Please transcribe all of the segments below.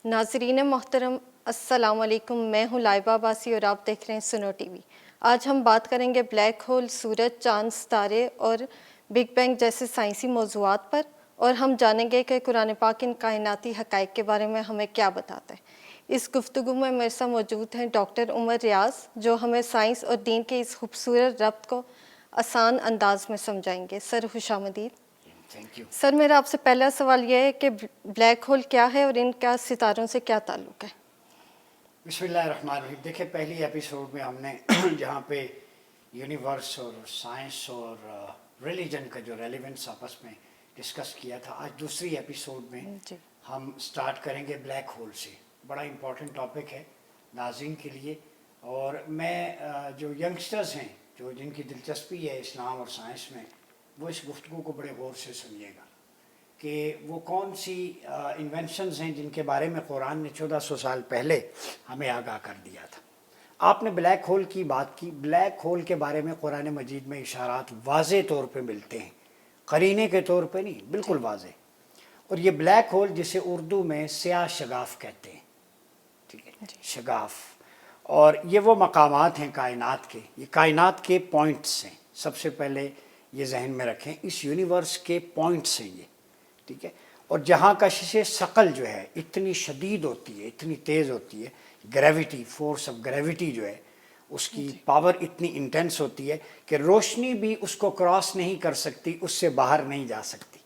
ناظرین محترم السلام علیکم، میں ہوں لائبہ عباسی اور آپ دیکھ رہے ہیں سنو ٹی وی۔ آج ہم بات کریں گے بلیک ہول، سورج، چاند، ستارے اور بگ بینگ جیسے سائنسی موضوعات پر، اور ہم جانیں گے کہ قرآن پاک ان کائناتی حقائق کے بارے میں ہمیں کیا بتاتا ہے۔ اس گفتگو میں میرے ساتھ موجود ہیں ڈاکٹر عمر ریاض، جو ہمیں سائنس اور دین کے اس خوبصورت ربط کو آسان انداز میں سمجھائیں گے۔ سر خوش آمدید۔ Thank you. سر، میرا آپ سے پہلا سوال یہ ہے کہ بلیک ہول کیا ہے اور ان کا ستاروں سے کیا تعلق ہے؟ بسم اللہ الرحمن الرحیم۔ دیکھیں، پہلی ایپیسوڈ میں ہم نے جہاں پہ یونیورس اور سائنس اور ریلیجن کا جو ریلیونس آپس میں ڈسکس کیا تھا، آج دوسری ایپیسوڈ میں جی ہم سٹارٹ کریں گے بلیک ہول سے۔ بڑا امپورٹنٹ ٹاپک ہے ناظرین کے لیے، اور میں جو ینگسٹرز ہیں، جن کی دلچسپی ہے اسلام اور سائنس میں، وہ اس گفتگو کو بڑے غور سے سنیے گا کہ وہ کون سی انوینشنز ہیں جن کے بارے میں قرآن نے 1400 سال پہلے ہمیں آگاہ کر دیا تھا۔ آپ نے بلیک ہول کی بات کی۔ بلیک ہول کے بارے میں قرآن مجید میں اشارات واضح طور پہ ملتے ہیں، قرینے کے طور پہ نہیں، بالکل واضح۔ اور یہ بلیک ہول جسے اردو میں سیاہ شگاف کہتے ہیں، ٹھیک ہے، شگاف، اور یہ وہ مقامات ہیں کائنات کے، یہ کائنات کے پوائنٹس ہیں۔ سب سے پہلے یہ ذہن میں رکھیں، اس یونیورس کے پوائنٹس ہیں یہ، ٹھیک ہے۔ اور جہاں کشش ثقل جو ہے اتنی شدید ہوتی ہے، اتنی تیز ہوتی ہے، گریویٹی، فورس آف گریویٹی جو ہے اس کی پاور اتنی انٹینس ہوتی ہے کہ روشنی بھی اس کو کراس نہیں کر سکتی، اس سے باہر نہیں جا سکتی۔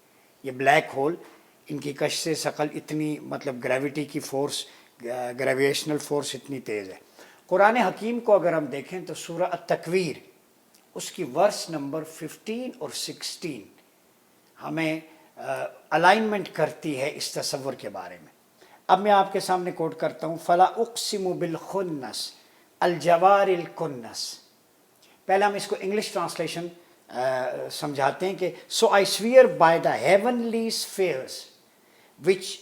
یہ بلیک ہول، ان کی کشش ثقل اتنی، مطلب گریویٹی کی فورس، گریویشنل فورس اتنی تیز ہے۔ قرآن حکیم کو اگر ہم دیکھیں تو سورہ التکویر، اس کی ورس نمبر 15 اور 16 ہمیں الائنمنٹ کرتی ہے اس تصور کے بارے میں۔ اب میں آپ کے سامنے کوٹ کرتا ہوں، فَلَا أُقْسِمُ بِالْخُنَّسِ الْجَوَارِ الْكُنَّسِ۔ پہلے ہم اس کو انگلش ٹرانسلیشن سمجھاتے ہیں کہ so I swear by the heavenly spheres which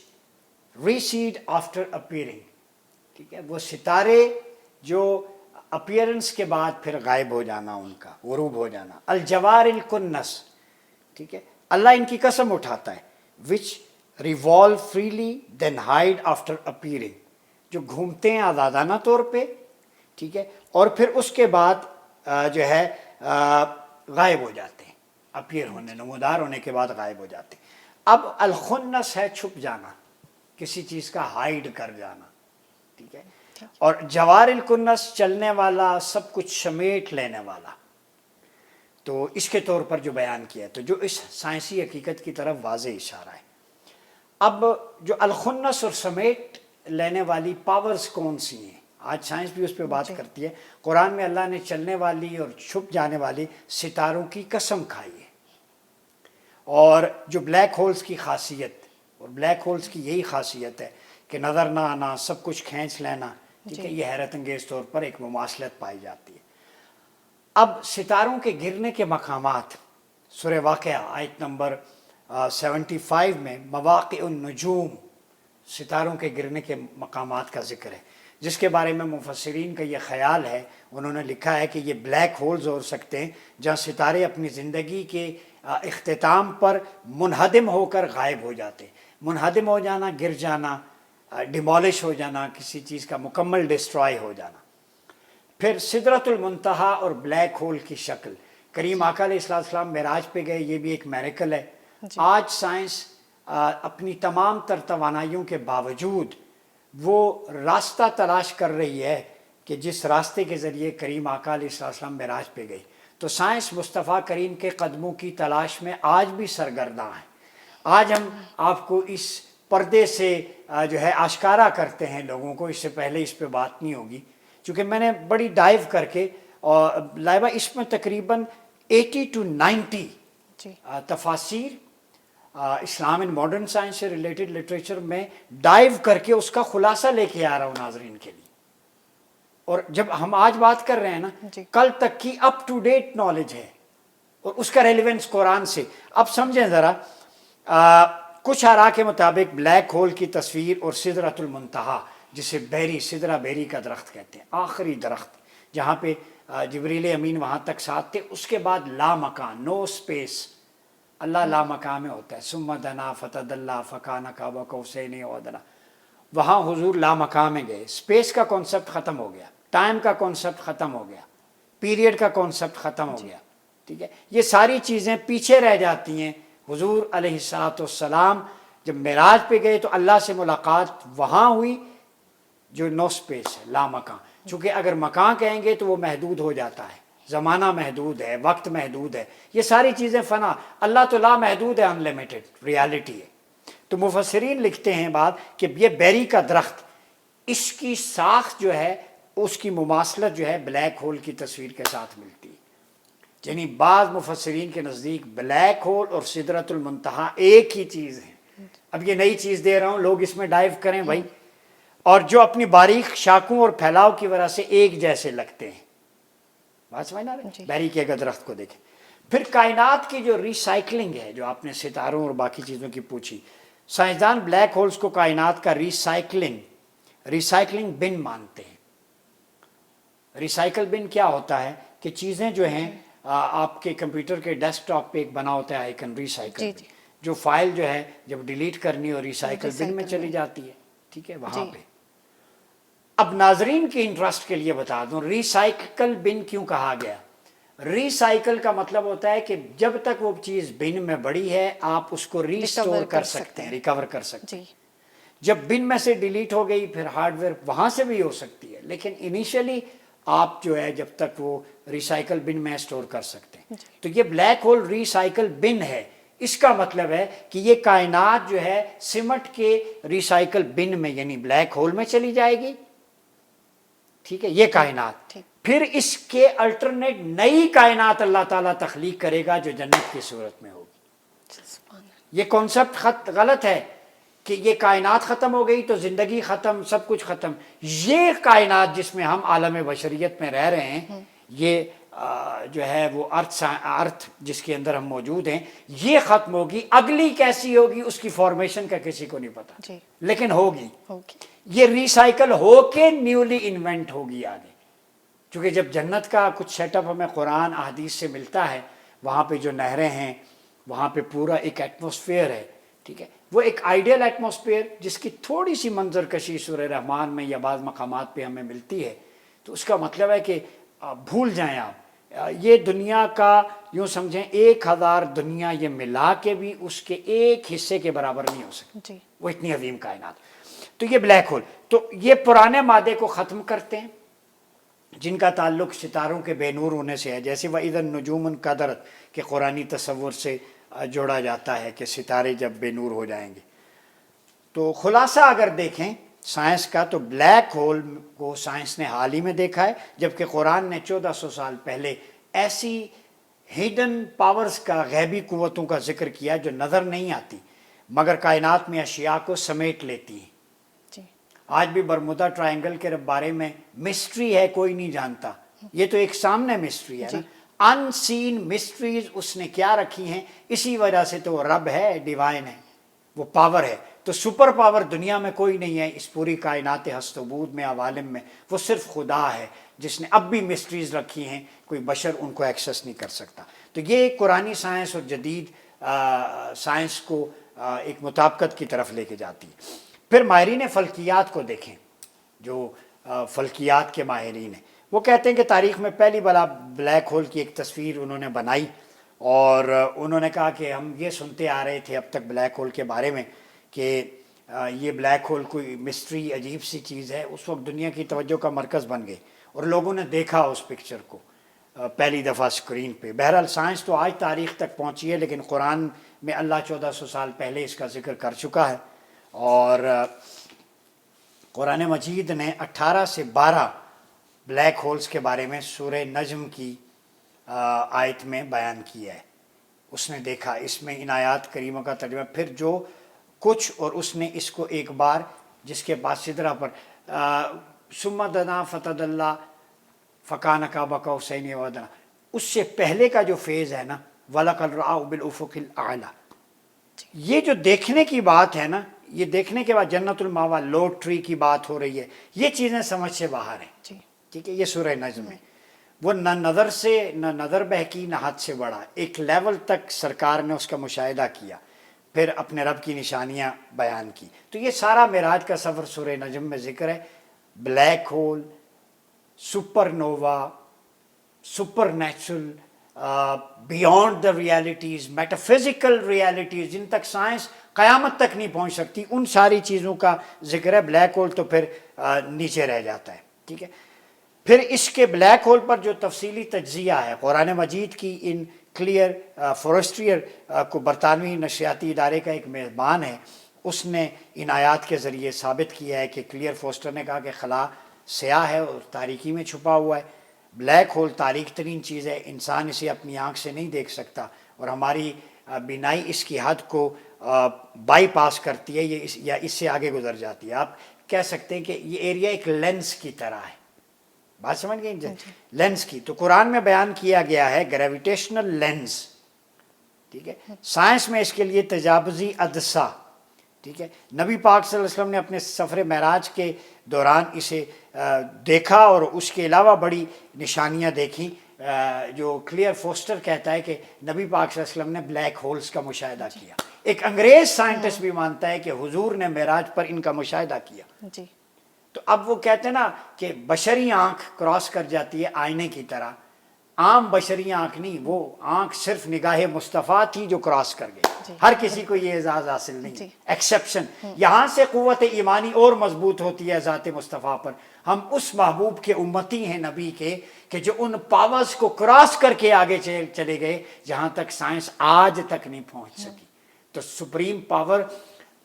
recede after appearing, ٹھیک ہے، وہ ستارے جو اپیئرنس کے بعد پھر غائب ہو جانا، ان کا غروب ہو جانا، الجوار الکنس، ٹھیک ہے، اللہ ان کی قسم اٹھاتا ہے، وچ ریوالو فریلی دین ہائڈ آفٹر اپیئرنگ، جو گھومتے ہیں آزادانہ طور پہ، ٹھیک ہے، اور پھر اس کے بعد جو ہے غائب ہو جاتے ہیں، اپیئر ہونے، نمودار ہونے کے بعد غائب ہو جاتے ہیں۔ اب الخنس ہے چھپ جانا، کسی چیز کا ہائیڈ کر جانا، ٹھیک ہے، اور جوار الکنس چلنے والا، سب کچھ سمیٹ لینے والا، تو اس کے طور پر جو بیان کیا ہے، تو جو اس سائنسی حقیقت کی طرف واضح اشارہ ہے۔ اب جو الخنس اور سمیٹ لینے والی پاورز کون سی ہیں، آج سائنس بھی اس پہ بات کرتی ہے۔ قرآن میں اللہ نے چلنے والی اور چھپ جانے والی ستاروں کی قسم کھائی ہے، اور جو بلیک ہولز کی خاصیت، اور بلیک ہولز کی یہی خاصیت ہے کہ نظر نہ آنا، سب کچھ کھینچ لینا، ٹھیک ہے، یہ حیرت انگیز طور پر ایک مماثلت پائی جاتی ہے۔ اب ستاروں کے گرنے کے مقامات، سورہ واقعہ آیت نمبر 75 میں مواقع النجوم، ستاروں کے گرنے کے مقامات کا ذکر ہے، جس کے بارے میں مفسرین کا یہ خیال ہے، انہوں نے لکھا ہے کہ یہ بلیک ہولز ہو سکتے ہیں جہاں ستارے اپنی زندگی کے اختتام پر منہدم ہو کر غائب ہو جاتے ہیں۔ منہدم ہو جانا، گر جانا، ڈیمالش ہو جانا، کسی چیز کا مکمل ڈسٹرائے ہو جانا۔ پھر سدرۃ المنتہا اور بلیک ہول کی شکل، کریم آقا علیہ السلام معراج پہ گئے، یہ بھی ایک میریکل ہے۔ آج سائنس اپنی تمام تر توانائیوں کے باوجود وہ راستہ تلاش کر رہی ہے کہ جس راستے کے ذریعے کریم آقا علیہ السلام معراج پہ گئی، تو سائنس مصطفیٰ کریم کے قدموں کی تلاش میں آج بھی سرگرداں ہے۔ آج ہم آپ کو اس پردے سے جو ہے آشکارا کرتے ہیں لوگوں کو، اس سے پہلے اس پہ بات نہیں ہوگی، چونکہ میں نے بڑی ڈائیو کر کے، اور لائبہ اس میں تقریباً 80 to 90 تفاسیر اسلام اینڈ ماڈرن سائنس سے ریلیٹڈ لٹریچر میں ڈائیو کر کے اس کا خلاصہ لے کے آ رہا ہوں ناظرین کے لیے۔ اور جب ہم آج بات کر رہے ہیں نا، کل تک کی اپ ٹو ڈیٹ نالج ہے، اور اس کا ریلیونس قرآن سے۔ اب سمجھیں ذرا، کچھ آراء کے مطابق بلیک ہول کی تصویر اور سدرۃ المنتہا، جسے بیری، سدرہ بیری کا درخت کہتے ہیں، آخری درخت جہاں پہ جبریل امین وہاں تک ساتھ تھے، اس کے بعد لا مکان، نو اسپیس، اللہ لا مکان میں ہوتا ہے، ثم دنا فتدلی فکان قاب قوسین او ادنی، وہاں حضور لامکان میں گئے، اسپیس کا کانسیپٹ ختم ہو گیا، ٹائم کا کانسیپٹ ختم ہو گیا، پیریڈ کا کانسیپٹ ختم ہو گیا، ٹھیک ہے، یہ ساری چیزیں پیچھے رہ جاتی ہیں۔ حضور علیہ الصلوۃ والسلام جب معراج پہ گئے تو اللہ سے ملاقات وہاں ہوئی جو نو اسپیس ہے، لامکان، چونکہ اگر مکان کہیں گے تو وہ محدود ہو جاتا ہے، زمانہ محدود ہے، وقت محدود ہے، یہ ساری چیزیں فنا، اللہ تو لا محدود ہے، ان لمیٹڈ ریالٹی ہے۔ تو مفسرین لکھتے ہیں بات کہ یہ بیری کا درخت، اس کی ساخت جو ہے اس کی مماثلت جو ہے بلیک ہول کی تصویر کے ساتھ ملتی ہے، یعنی بعض مفسرین کے نزدیک بلیک ہول اور سدرۃ المنتہا ایک ہی چیز ہے۔ اب یہ نئی چیز دے رہا ہوں، لوگ اس میں ڈائیو کریں بھائی، اور جو اپنی باریک شاخوں اور پھیلاؤ کی وجہ سے ایک جیسے لگتے ہیں، بات سمجھ آ رہی ہے؟ بیری کے اگر درخت کو دیکھیں۔ پھر کائنات کی جو ریسائکلنگ ہے، جو آپ نے ستاروں اور باقی چیزوں کی پوچھی، سائنسدان بلیک ہولز کو کائنات کا ریسائکلنگ بن مانتے ہیں۔ ریسائکل بن کیا ہوتا ہے کہ چیزیں جو ہیں آپ کے کمپیوٹر کے ڈیسک ٹاپ پہ ایک بنا ہوتا ہے آئیکن ریسائکل بن، جو فائل جو ہے جب ڈیلیٹ کرنی ہو ریسائکل بن میں چلی جاتی ہے، ٹھیک ہے، وہاں پہ۔ اب ناظرین کے انٹرسٹ کے لیے بتا دوں ریسائکل بن کیوں کہا گیا۔ ریسائکل کا مطلب ہوتا ہے کہ جب تک وہ چیز بن میں بڑی ہے آپ اس کو ریسٹور کر سکتے ہیں، ریکور کر سکتے ہیں۔ جب بن میں سے ڈیلیٹ ہو گئی پھر ہارڈ ویئر وہاں سے بھی ہو سکتی ہے، لیکن انیشلی آپ جو ہے جب تک وہ ریسائکل بن میں اسٹور کر سکتے ہیں۔ تو یہ بلیک ہول ریسائکل بن ہے، اس کا مطلب ہے کہ یہ کائنات جو ہے سمٹ کے ریسائکل بن میں یعنی بلیک ہول میں چلی جائے گی، ٹھیک ہے، یہ کائنات۔ پھر اس کے الٹرنیٹ نئی کائنات اللہ تعالیٰ تخلیق کرے گا جو جنت کی صورت میں ہوگی۔ یہ کانسیپٹ غلط ہے کہ یہ کائنات ختم ہو گئی تو زندگی ختم، سب کچھ ختم۔ یہ کائنات جس میں ہم عالم بشریت میں رہ رہے ہیں، یہ جو ہے وہ ارتھ جس کے اندر ہم موجود ہیں، یہ ختم ہوگی، اگلی کیسی ہوگی اس کی فارمیشن کا کسی کو نہیں پتا، لیکن ہوگی۔ یہ ریسائکل ہو کے نیولی انوینٹ ہوگی آگے، چونکہ جب جنت کا کچھ سیٹ اپ ہمیں قرآن احادیث سے ملتا ہے، وہاں پہ جو نہریں ہیں، وہاں پہ پورا ایک ایٹماسفیئر ہے، ٹھیک ہے، وہ ایک آئیڈیل ایٹماسفیئر جس کی تھوڑی سی منظر کشی سورہ رحمان میں یا بعض مقامات پہ ہمیں ملتی ہے، تو اس کا مطلب ہے کہ بھول جائیں آپ یہ دنیا کا، یوں سمجھیں 1000 دنیا یہ ملا کے بھی اس کے ایک حصے کے برابر نہیں ہو سکتی، وہ اتنی عظیم کائنات۔ تو یہ بلیک ہول، تو یہ پرانے مادے کو ختم کرتے ہیں جن کا تعلق ستاروں کے بے نور ہونے سے ہے، جیسے وَإِذَا النُّجُومُ انْكَدَرَتْ کہ قرآنی تصور سے جوڑا جاتا ہے کہ ستارے جب بے نور ہو جائیں گے۔ تو خلاصہ اگر دیکھیں سائنس کا تو بلیک ہول کو سائنس نے حال ہی میں دیکھا ہے، جبکہ قرآن نے 1400 سال پہلے ایسی ہڈن پاورز کا، غیبی قوتوں کا ذکر کیا جو نظر نہیں آتی مگر کائنات میں اشیاء کو سمیٹ لیتی ہیں۔ آج بھی برمودا ٹرائنگل کے بارے میں مسٹری ہے، کوئی نہیں جانتا، یہ تو ایک سامنے مسٹری ہے نا، ان سین مسٹریز اس نے کیا رکھی ہیں، اسی وجہ سے تو وہ رب ہے، ڈیوائن ہے، وہ پاور ہے۔ تو سپر پاور دنیا میں کوئی نہیں ہے اس پوری کائنات ہست و بود میں، عوالم میں، وہ صرف خدا ہے جس نے اب بھی مسٹریز رکھی ہیں، کوئی بشر ان کو ایکسیس نہیں کر سکتا۔ تو یہ قرآنی سائنس اور جدید سائنس کو ایک مطابقت کی طرف لے کے جاتی ہے۔ پھر ماہرین فلکیات کو دیکھیں، جو فلکیات کے ماہرین ہیں، وہ کہتے ہیں کہ تاریخ میں پہلی بار بلیک ہول کی ایک تصویر انہوں نے بنائی، اور انہوں نے کہا کہ ہم یہ سنتے آ رہے تھے اب تک بلیک ہول کے بارے میں کہ یہ بلیک ہول کوئی مسٹری عجیب سی چیز ہے، اس وقت دنیا کی توجہ کا مرکز بن گئی اور لوگوں نے دیکھا اس پکچر کو پہلی دفعہ اسکرین پہ۔ بہرحال سائنس تو آج تاریخ تک پہنچی ہے، لیکن قرآن میں اللہ 1400 سال پہلے اس کا ذکر کر چکا ہے، اور قرآن مجید نے 18 سے 12 بلیک ہولز کے بارے میں سورہ نجم کی آیت میں بیان کیا ہے۔ اس نے دیکھا، اس میں ان آیات کریمہ کا ترجمہ پھر جو کچھ، اور اس نے اس کو ایک بار جس کے بعد سدرہ پر ثم دنا فتدلی فکان قاب قوسین او ادنی، اس سے پہلے کا جو فیز ہے نا، وَلَقَدْ رَآهُ بِالْأُفُقِ الْأَعْلَى، یہ جو دیکھنے کی بات ہے نا، یہ دیکھنے کے بعد جنت الماوا، لوٹ ٹری کی بات ہو رہی ہے، یہ چیزیں سمجھ سے باہر ہیں، ٹھیک ہے، یہ سورہ نجم ہے۔ وہ نہ نظر سے، نہ نظر بہکی، نہ حد سے بڑا، ایک لیول تک سرکار نے اس کا مشاہدہ کیا۔ پھر اپنے رب کی نشانیاں بیان کی. تو یہ سارا معراج کا سفر سورہ نجم میں ذکر ہے. Black hole, super nova, super natural, beyond the realities, metaphysical realities جن تک سائنس قیامت تک نہیں پہنچ سکتی, ان ساری چیزوں کا ذکر ہے. بلیک ہول تو پھر نیچے رہ جاتا ہے. ٹھیک ہے. پھر اس کے بلیک ہول پر جو تفصیلی تجزیہ ہے قرآن مجید کی, ان کلیئر فورسٹریئر کو برطانوی نشریاتی ادارے کا ایک میزبان ہے, اس نے ان آیات کے ذریعے ثابت کیا ہے کہ کلیئر فوسٹر نے کہا کہ خلا سیاہ ہے اور تاریکی میں چھپا ہوا ہے. بلیک ہول تاریک ترین چیز ہے, انسان اسے اپنی آنکھ سے نہیں دیکھ سکتا, اور ہماری بینائی اس کی حد کو بائی پاس کرتی ہے یا اس سے آگے گزر جاتی ہے. آپ کہہ سکتے ہیں کہ یہ ایریا ایک لینس کی طرح ہے. بات سمجھ گئے؟ لینس کی. تو قرآن میں بیان کیا گیا ہے گریویٹیشنل لینس. ٹھیک ہے. سائنس میں اس کے لیے تجاوزی عدسہ. ٹھیک ہے. نبی پاک صلی اللہ علیہ وسلم نے اپنے سفر معراج کے دوران اسے دیکھا, اور اس کے علاوہ بڑی نشانیاں دیکھیں. جو کلیئر فوسٹر کہتا ہے کہ نبی پاک صلی اللہ علیہ وسلم نے بلیک ہولز کا مشاہدہ کیا. ایک انگریز سائنٹسٹ بھی مانتا ہے کہ حضور نے معراج پر ان کا مشاہدہ کیا. جی. تو اب وہ کہتے ہیں نا کہ بشری آنکھ کراس کر جاتی ہے آئینے کی طرح. عام بشری آنکھ نہیں, وہ آنکھ صرف نگاہ مصطفیٰ تھی جو کراس کر گئی. ہر کسی کو یہ اعزاز حاصل نہیں, ایکسیپشن. یہاں سے قوت ایمانی اور مضبوط ہوتی ہے ذات مصطفیٰ پر. ہم اس محبوب کے امتی ہیں نبی کے کہ جو ان پاورز کو کراس کر کے آگے چلے گئے جہاں تک سائنس آج تک نہیں پہنچ سکی. تو سپریم پاور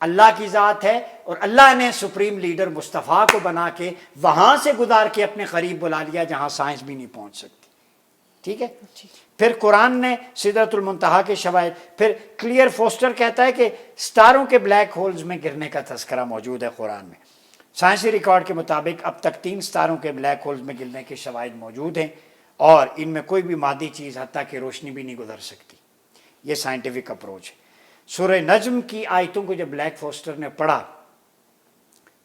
اللہ کی ذات ہے, اور اللہ نے سپریم لیڈر مصطفیٰ کو بنا کے وہاں سے گزار کے اپنے قریب بلا لیا جہاں سائنس بھی نہیں پہنچ سکتی. ٹھیک ہے. پھر قرآن نے سدرۃ المنتہا کے شواہد. پھر کلیئر فوسٹر کہتا ہے کہ ستاروں کے بلیک ہولز میں گرنے کا تذکرہ موجود ہے قرآن میں. سائنسی ریکارڈ کے مطابق اب تک 3 ستاروں کے بلیک ہولز میں گرنے کے شواہد موجود ہیں, اور ان میں کوئی بھی مادی چیز حتیٰ کہ روشنی بھی نہیں گزر سکتی. یہ سائنٹیفک اپروچ ہے. سورہ نجم کی آیتوں کو جب بلیک فوسٹر نے پڑھا,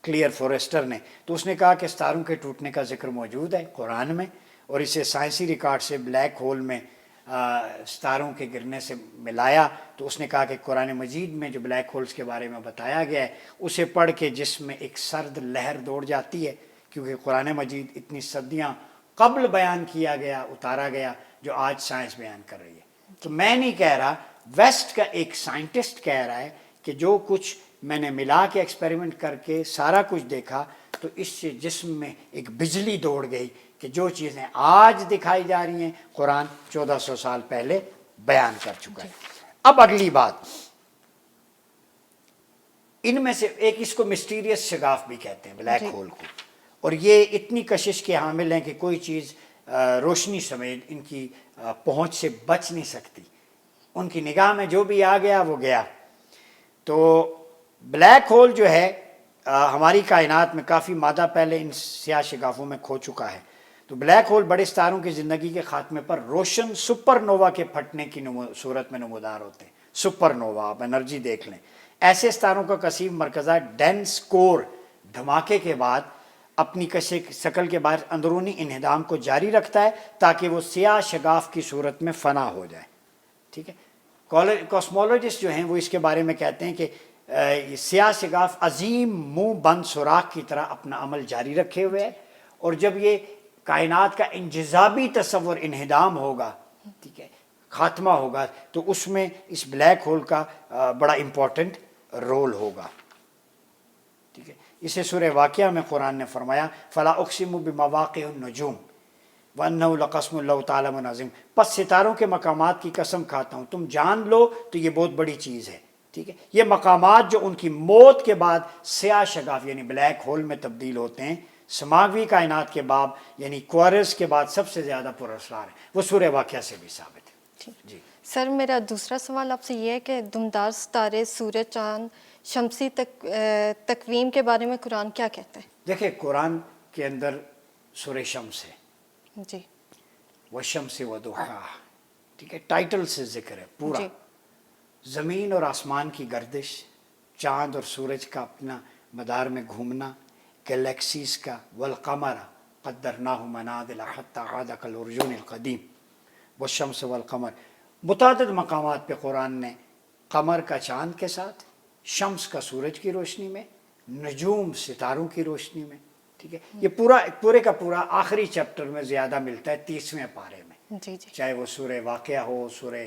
کلیئر فورسٹر نے, تو اس نے کہا کہ ستاروں کے ٹوٹنے کا ذکر موجود ہے قرآن میں, اور اسے سائنسی ریکارڈ سے بلیک ہول میں ستاروں کے گرنے سے ملایا. تو اس نے کہا کہ قرآن مجید میں جو بلیک ہولز کے بارے میں بتایا گیا ہے اسے پڑھ کے جسم میں ایک سرد لہر دوڑ جاتی ہے, کیونکہ قرآن مجید اتنی صدیاں قبل بیان کیا گیا, اتارا گیا, جو آج سائنس بیان کر رہی ہے. تو میں نہیں کہہ رہا, ویسٹ کا ایک سائنٹسٹ کہہ رہا ہے کہ جو کچھ میں نے ملا کے ایکسپیریمنٹ کر کے سارا کچھ دیکھا, تو اس سے جسم میں ایک بجلی دوڑ گئی کہ جو چیزیں آج دکھائی جا رہی ہیں قرآن 1400 سال پہلے بیان کر چکا ہے. اب اگلی بات, ان میں سے ایک اس کو مسٹیریس شگاف بھی کہتے ہیں, بلیک ہول کو, اور یہ اتنی کشش کے حامل ہیں کہ کوئی چیز روشنی سمیت ان کی پہنچ سے بچ نہیں سکتی. ان کی نگاہ میں جو بھی آ گیا وہ گیا. تو بلیک ہول جو ہے ہماری کائنات میں کافی مادہ پہلے ان سیاہ شگافوں میں کھو چکا ہے. تو بلیک ہول بڑے ستاروں کی زندگی کے خاتمے پر روشن سپر نووا کے پھٹنے کی صورت میں نمودار ہوتے ہیں. سپر نووا, آپ انرجی دیکھ لیں. ایسے ستاروں کا کثیر مرکزہ ڈینس کور دھماکے کے بعد اپنی شکل کے باہر اندرونی انہدام کو جاری رکھتا ہے تاکہ وہ سیاہ شگاف کی صورت میں فنا ہو جائے. ٹھیک ہے. کاسمولوجسٹ جو ہیں وہ اس کے بارے میں کہتے ہیں کہ سیاہ شگاف عظیم منہ بند سوراخ کی طرح اپنا عمل جاری رکھے ہوئے ہے, اور جب یہ کائنات کا انجذابی تصور انہدام ہوگا, ٹھیک ہے, خاتمہ ہوگا, تو اس میں اس بلیک ہول کا بڑا امپورٹنٹ رول ہوگا. ٹھیک ہے. اسے سورہ واقعہ میں قرآن نے فرمایا فلا اقسم بمواقع النجوم وانہ لقسم اللہ تعالی عظیم, پس ستاروں کے مقامات کی قسم کھاتا ہوں, تم جان لو تو یہ بہت بڑی چیز ہے. ٹھیک ہے. یہ مقامات جو ان کی موت کے بعد سیاہ شگاف یعنی بلیک ہول میں تبدیل ہوتے ہیں, سماوی کائنات کے باب یعنی کوارز کے بعد سب سے زیادہ پراسرار ہے, وہ سورہ واقعہ سے بھی ثابت ہے. جی سر, میرا دوسرا سوال آپ سے یہ ہے کہ دمدار ستارے, سورج, چاند, شمسی تقویم کے بارے میں قرآن کیا کہتا ہے؟ دیکھیں, قرآن کے اندر سورہ شمس ہے, جی, والشمس وضحاہا, ٹھیک ہے, ٹائٹل سے ذکر ہے پورا. زمین اور آسمان کی گردش, چاند اور سورج کا اپنا مدار میں گھومنا, گلیکسیز کا, والقمر قدرناہ منازل حتی عاد کالعرجون القدیم, والشمس والقمر. متعدد مقامات پہ قرآن نے قمر کا چاند کے ساتھ، شمس کا سورج کی روشنی میں، نجوم ستاروں کی روشنی میں. ٹھیک ہے، یہ پورے کا پورا آخری چیپٹر میں زیادہ ملتا ہے 30ویں پارے میں. جی جی چاہے وہ سورہ واقعہ ہو، سورہ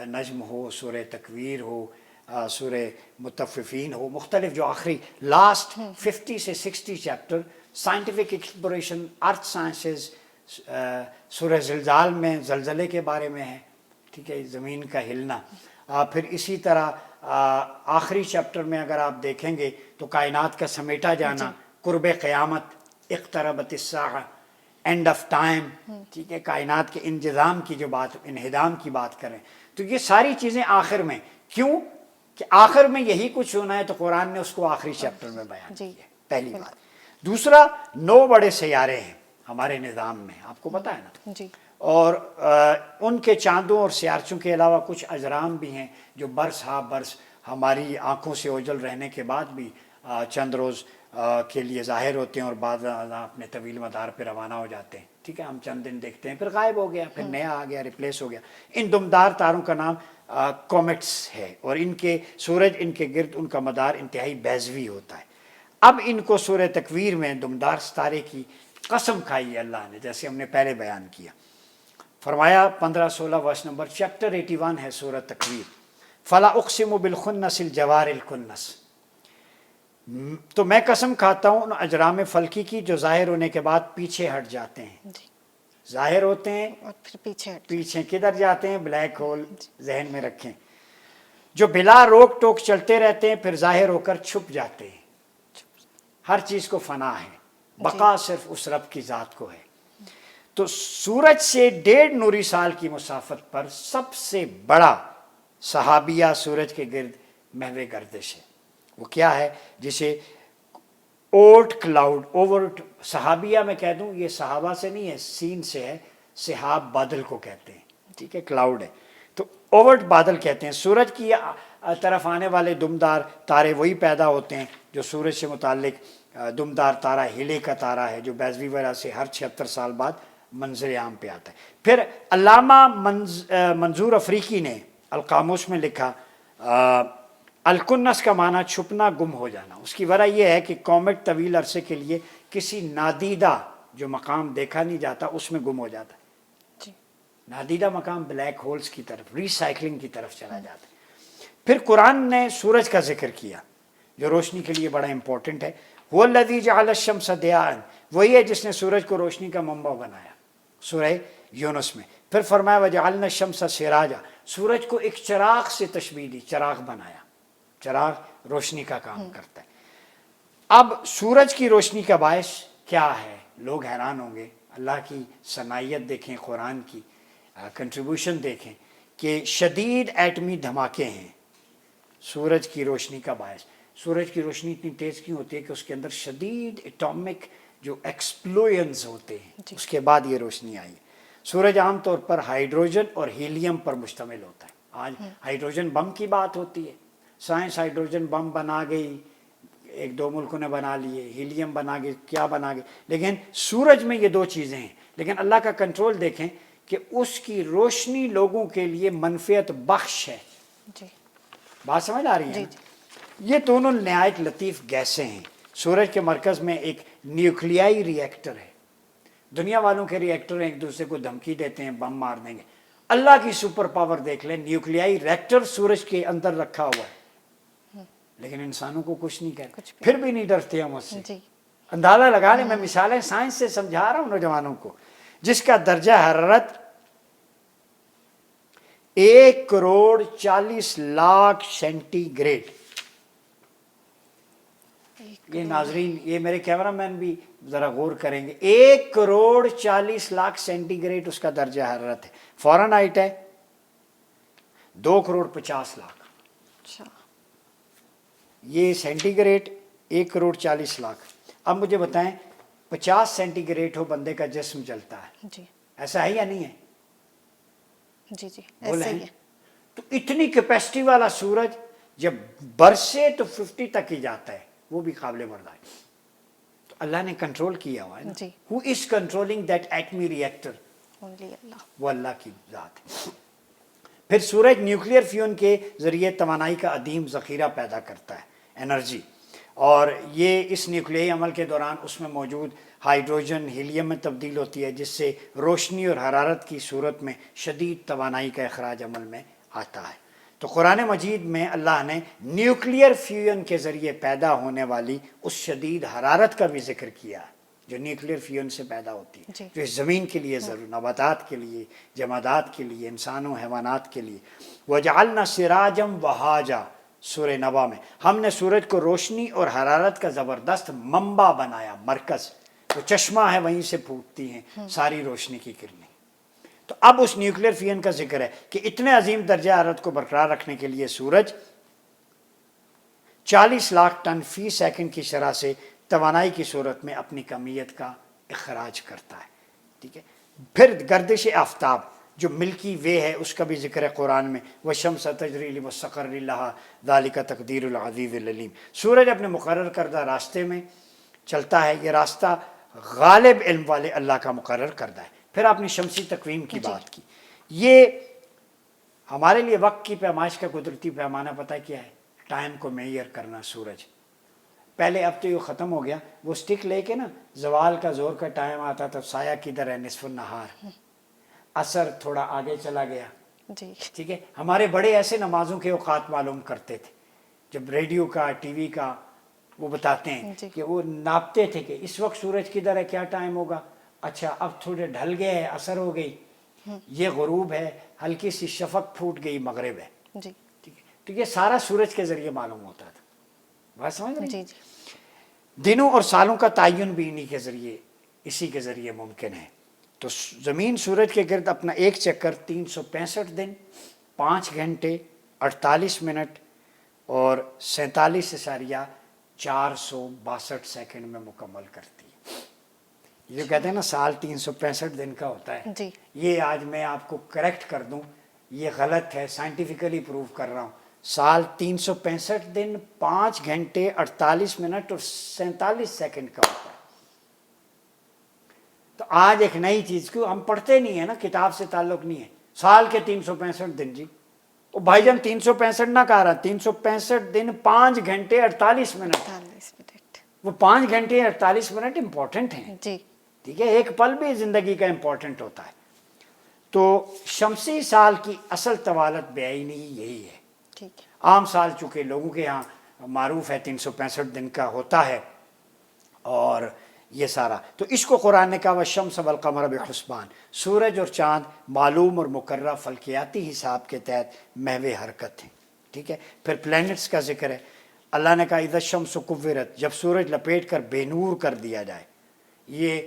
نجم ہو، سورہ تکویر ہو، سورہ مطففین ہو، مختلف جو آخری لاسٹ 50 سے 60 chapter scientific exploration, earth sciences. سورہ زلزال میں زلزلے کے بارے میں ہے. ٹھیک ہے، زمین کا ہلنا. پھر اسی طرح آخری چیپٹر میں اگر آپ دیکھیں گے تو کائنات کا سمیٹا جانا، قرب قیامت، اقتربت الساعہ، اینڈ آف ٹائم. ٹھیک ہے، کائنات کے انجزام کی جو بات، انہدام کی بات کریں تو یہ ساری چیزیں آخر میں. کیوں کہ آخر میں یہی کچھ ہونا ہے تو قرآن نے اس کو آخری چیپٹر میں بیان کیا. پہلی بات. دوسرا، 9 بڑے سیارے ہیں ہمارے نظام میں، آپ کو پتہ ہے نا. جی. اور ان کے چاندوں اور سیارچوں کے علاوہ کچھ اجرام بھی ہیں جو برس ہا برس ہماری آنکھوں سے اوجھل رہنے کے بعد بھی چند روز کے لیے ظاہر ہوتے ہیں اور بعض اپنے طویل مدار پہ روانہ ہو جاتے ہیں. ٹھیک ہے، ہم چند دن دیکھتے ہیں پھر غائب ہو گیا، پھر نیا آ گیا، ریپلیس ہو گیا. ان دمدار تاروں کا نام کومیٹس ہے اور ان کے سورج ان کے گرد ان کا مدار انتہائی بیضوی ہوتا ہے. اب ان کو سورہ تکویر میں دمدار ستارے کی قسم کھائی ہے اللہ نے، جیسے ہم نے پہلے بیان کیا. فرمایا 15-16 ورس نمبر چیپٹر 81 ہے سورہ تکویر. فلا اقسم بالخنس الجوار الکنس، تو میں قسم کھاتا ہوں ان اجرام فلکی کی جو ظاہر ہونے کے بعد پیچھے ہٹ جاتے ہیں. جی. ظاہر ہوتے ہیں اور پھر پیچھے پیچھے کدھر جاتے ہیں؟ Black hole. ذہن میں رکھیں، جو بلا روک ٹوک چلتے رہتے ہیں پھر ظاہر ہو کر چھپ جاتے ہیں. ہر چیز کو فنا ہے، بقا صرف اس رب کی ذات کو ہے. تو سورج سے 1.5 نوری سال کی مسافت پر سب سے بڑا صحابیہ سورج کے گرد محو گردش ہے. وہ کیا ہے؟ جسے اوٹ کلاؤڈ، اوورٹ صحابیہ میں کہہ دوں، یہ صحابہ سے نہیں ہے، سین سے ہے. صحاب بادل کو کہتے ہیں. ٹھیک ہے، کلاؤڈ ہے تو اوورٹ بادل کہتے ہیں. سورج کی طرف آنے والے دمدار تارے وہی پیدا ہوتے ہیں جو سورج سے متعلق دمدار تارہ ہیلے کا تارہ ہے، جو بیضوی وجہ سے ہر 76 سال بعد منظر عام پہ آتا ہے. پھر علامہ منظور افریقی نے القاموس میں لکھا الکنس کا معنی چھپنا، گم ہو جانا. اس کی وجہ یہ ہے کہ کومیٹ طویل عرصے کے لیے کسی نادیدہ جو مقام دیکھا نہیں جاتا اس میں گم ہو جاتا ہے. نادیدہ مقام بلیک ہولز کی طرف، ریسائکلنگ کی طرف چلا جاتا ہے. پھر قرآن نے سورج کا ذکر کیا جو روشنی کے لیے بڑا امپورٹنٹ ہے. هو الذی جعل الشمس ضیاء، وہی ہے جس نے سورج کو روشنی کا منبع بنایا سورہ یونس میں. پھر فرمایا وجعلنا الشمس سراجا، سورج کو ایک چراغ سے تشبیہ دی، چراغ بنایا. چراغ روشنی کا کام کرتا ہے. اب سورج کی روشنی کا باعث کیا ہے؟ لوگ حیران ہوں گے. اللہ کی صنائیت دیکھیں، قرآن کی کنٹریبیوشن دیکھیں کہ شدید ایٹمی دھماکے ہیں سورج کی روشنی کا باعث. سورج کی روشنی اتنی تیز کیوں ہوتی ہے کہ اس کے اندر شدید ایٹامک جو ایکسپلوژنز ہوتے ہیں، اس کے بعد یہ روشنی آئی. سورج عام طور پر ہائیڈروجن اور ہیلیم پر مشتمل ہوتا ہے. آج ہائیڈروجن بم کی بات ہوتی ہے، سائنس ہائیڈروجن بم بنا گئی، 1-2 ملکوں نے بنا لیے، ہیلیم بنا گئے، کیا بنا گئے، لیکن سورج میں یہ 2 چیزیں ہیں. لیکن اللہ کا کنٹرول دیکھیں کہ اس کی روشنی لوگوں کے لیے منفعت بخش ہے. بات سمجھ آ رہی ہے؟ یہ دونوں نہایت لطیف گیسیں ہیں. سورج کے مرکز میں ایک نیوکلیائی ری ایکٹر ہے. دنیا والوں کے ری ایکٹر ایک دوسرے کو دھمکی دیتے ہیں بم مار دیں گے. اللہ کی سپر پاور دیکھ لیں، نیوکلیائی ریکٹر سورج کے اندر رکھا ہوا ہے، لیکن انسانوں کو کچھ نہیں کہتے، پھر بھی نہیں ڈرتے ہم اس سے. اندازہ لگا لیں، میں مثالیں سائنس سے سمجھا رہا ہوں نوجوانوں کو. جس کا درجہ حرارت 1,40,00,000 سینٹی گریڈ. یہ ناظرین، یہ میرے کیمرہ مین بھی ذرا غور کریں گے، 1,40,00,000 سینٹی گریڈ اس کا درجہ حرارت ہے. فارن ہائٹ ہے 2,50,00,000. یہ سینٹی گریڈ 1,40,00,000. اب مجھے بتائیں 50 سینٹی گریڈ ہو بندے کا جسم چلتا ہے، ایسا ہے یا نہیں ہے؟ جی ایسا ہی ہے. تو اتنی کیپیسٹی والا سورج جب برسے تو 50 تک ہی جاتا ہے، وہ بھی قابل برداشت. تو اللہ نے کنٹرول کیا ہوا ہے نا. Who is controlling that atomic reactor؟ وہ اللہ کی ذات ہے. پھر سورج نیوکلیئر فیون کے ذریعے توانائی کا عدیم ذخیرہ پیدا کرتا ہے، انرجی، اور یہ اس نیوکلیائی عمل کے دوران اس میں موجود ہائیڈروجن ہیلیم میں تبدیل ہوتی ہے، جس سے روشنی اور حرارت کی صورت میں شدید توانائی کا اخراج عمل میں آتا ہے۔ تو قرآن مجید میں اللہ نے نیوکلیئر فیون کے ذریعے پیدا ہونے والی اس شدید حرارت کا بھی ذکر کیا ہے جو نیوکلیئر فیون سے پیدا ہوتی ہے، جو اس زمین کے لیے ضرور، نباتات کے لیے، جمادات کے لیے، انسانوں حیوانات کے لیے۔ وَجَعَلْنَا سِرَاجًا وَهَاجًا، سورہ نبا میں ہم نے سورج کو روشنی اور حرارت کا زبردست منبع بنایا، مرکز، تو چشمہ ہے، وہیں سے پھوٹتی ہیں ساری روشنی کی کرنیں۔ تو اب اس نیوکلیئر فیون کا ذکر ہے کہ اتنے عظیم درجہ حرارت کو برقرار رکھنے کے لیے سورج 40 لاکھ ٹن فی سیکنڈ کی شرح سے توانائی کی صورت میں اپنی کمیت کا اخراج کرتا ہے، ٹھیک ہے۔ پھر گردش آفتاب جو ملکی وے ہے اس کا بھی ذکر ہے قرآن میں، وَالشَّمْسَ تَجْرِي لِمُسْتَقَرٍّ لَهَا ذَلِكَ تَقْدِيرُ الْعَزِيزِ الْعَلِيمِ۔ سورج اپنے مقرر کردہ راستے میں چلتا ہے، یہ راستہ غالب علم والے اللہ کا مقرر کردہ ہے۔ پھر آپ نے شمسی تقویم کی بات کی، یہ ہمارے لیے وقت کی پیمائش کا قدرتی پیمانہ پتہ کیا ہے؟ ٹائم کو میئر کرنا، سورج۔ پہلے اب تو یہ ختم ہو گیا، وہ سٹک لے کے نا زوال کا زور کا ٹائم آتا تو سایہ کدھر ہے، نصف النہار، عصر تھوڑا آگے چلا گیا، جی ٹھیک ہے۔ ہمارے بڑے ایسے نمازوں کے اوقات معلوم کرتے تھے، جب ریڈیو کا، ٹی وی کا وہ بتاتے ہیں کہ وہ ناپتے تھے کہ اس وقت سورج کدھر ہے، کیا ٹائم ہوگا، اچھا اب تھوڑے ڈھل گئے ہے، عصر ہو گئی، یہ غروب ہے، ہلکی سی شفق پھوٹ گئی، مغرب ہے، جی ٹھیک ہے۔ تو یہ سارا سورج کے ذریعے معلوم ہوتا تھا، بات سمجھ رہی ہیں؟ جی دنوں اور سالوں کا تعین بھی انہی کے ذریعے، اسی کے ذریعے ممکن ہے۔ تو زمین سورج کے گرد اپنا ایک چکر 365 دن، 5 گھنٹے 48 منٹ اور 47.462 سیکنڈ میں مکمل کرتی ہے۔ یہ جو کہتے ہیں نا سال 365 دن کا ہوتا ہے، جی یہ آج میں آپ کو کریکٹ کر دوں، یہ غلط ہے، سائنٹیفیکلی پروو کر رہا ہوں۔ سال 365 دن، 5 گھنٹے 48 منٹ اور 47 سیکنڈ کا ہوتا ہے۔ تو آج ایک نئی چیز کو ہم پڑھتے نہیں ہیں نا، کتاب سے تعلق نہیں ہے، سال کے 365 دن، جی وہ بھائی جان 365 نہ کہہ رہا، 365 دن 5 گھنٹے 48 منٹ، 48 منٹ، وہ 5 گھنٹے 48 منٹ امپورٹنٹ ہیں، جی ٹھیک ہے، ایک پل بھی زندگی کا امپورٹنٹ ہوتا ہے۔ تو شمسی سال کی اصل طوالت بیعینی یہی ہے۔ ٹھیک ہے، عام سال چونکہ لوگوں کے ہاں معروف ہے 365 دن کا ہوتا ہے، اور یہ سارا تو اس کو قرآن نے کہا وَالشَّمْسَ وَالْقَمَرَ بِحُسْبَانٍ، سورج اور چاند معلوم اور مقررہ فلکیاتی حساب کے تحت محو حرکت ہیں، ٹھیک ہے۔ پھر پلینٹس کا ذکر ہے، اللہ نے کہا اِذَا الشَّمْسُ كُوِّرَتْ، جب سورج لپیٹ کر بے نور کر دیا جائے، یہ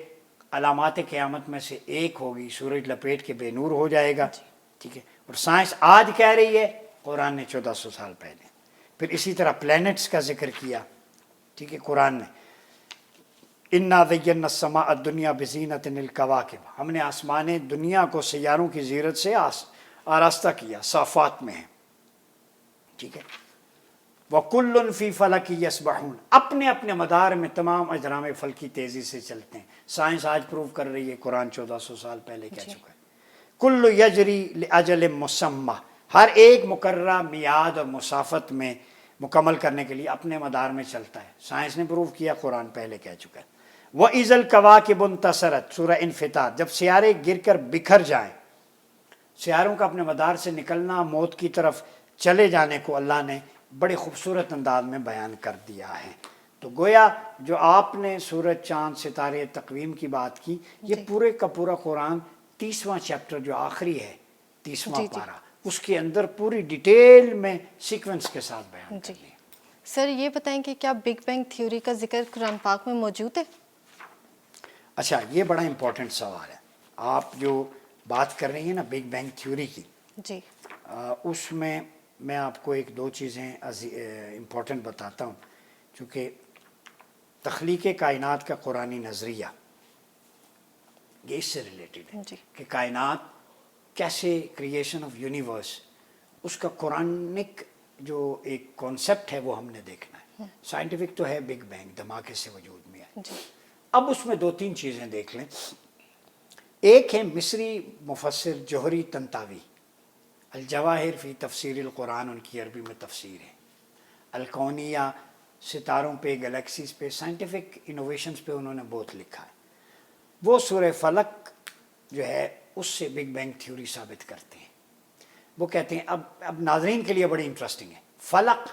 علامات قیامت میں سے ایک ہوگی، سورج لپیٹ کے بے نور ہو جائے گا، ٹھیک ہے۔ اور سائنس آج کہہ رہی ہے، قرآن نے 1400 سال پہلے۔ پھر اسی طرح پلینٹس کا ذکر کیا، ٹھیک ہے، قرآن نے اِنَّا زَيَّنَّا السَّمَاءَ الدُّنْيَا بِزِينَةٍ الْكَوَاكِبِ، ہم نے آسمان دنیا کو سیاروں کی زینت سے آراستہ کیا، صافات میں ہے، ٹھیک ہے۔ وَكُلٌّ فِي فَلَكٍ يَسْبَحُونَ، اپنے اپنے مدار میں تمام اجرام فلکی تیزی سے چلتے ہیں۔ سائنس آج پروف کر رہی ہے، قرآن 1400 سال پہلے کہہ چکا ہے۔ کل یجری لأجل مسمى، ہر ایک مقررہ میعاد اور مسافت میں مکمل کرنے کے لیے اپنے مدار میں چلتا ہے، سائنس نے پروف کیا، قرآن پہلے کہہ چکا ہے۔ وَإِذَا الْكَوَاكِبُ انتَثَرَتْ، سورہ انفطار، جب سیارے گر کر بکھر جائیں، سیاروں کا اپنے مدار سے نکلنا، موت کی طرف چلے جانے کو اللہ نے بڑے خوبصورت انداز میں بیان کر دیا ہے۔ تو گویا جو آپ نے سورج، چاند، ستارے، تقویم کی بات کی، یہ پورے کا پورا قرآن 30واں چیپٹر جو آخری ہے، 30واں پارہ، اس کے اندر پوری ڈیٹیل میں سیکوینس کے ساتھ بیان کر دیا۔ سر یہ بتائیں کہ کیا بگ بینگ تھیوری کا ذکر قرآن پاک میں موجود ہے؟ اچھا، یہ بڑا امپورٹنٹ سوال ہے۔ آپ جو بات کر رہی ہیں نا بگ بینگ تھیوری کی، جی اس میں آپ کو ایک دو چیزیں امپورٹنٹ بتاتا ہوں، چونکہ تخلیق کائنات کا قرآنی نظریہ یہ اس سے ریلیٹڈ ہے کہ کائنات کیسے، کریشن آف یونیورس، اس کا قرآنک جو ایک کانسیپٹ ہے وہ ہم نے دیکھنا ہے۔ سائنٹیفک تو ہے بگ بینگ، دھماکے سے وجود میں ہے۔ اب اس میں 2-3 چیزیں دیکھ لیں۔ ایک ہے مصری مفسر جوہری طنطاوی الجواہر فی تفسیر القرآن ان کی عربی میں تفسیر ہے. الکونیہ ستاروں پہ، گلیکسیز پہ، سائنٹیفک انوویشنز پہ انہوں نے بہت لکھا ہے. وہ سورہ فلق جو ہے اس سے بگ بینگ تھیوری ثابت کرتے ہیں. وہ کہتے ہیں اب ناظرین کے لیے بڑی انٹرسٹنگ ہے. فلق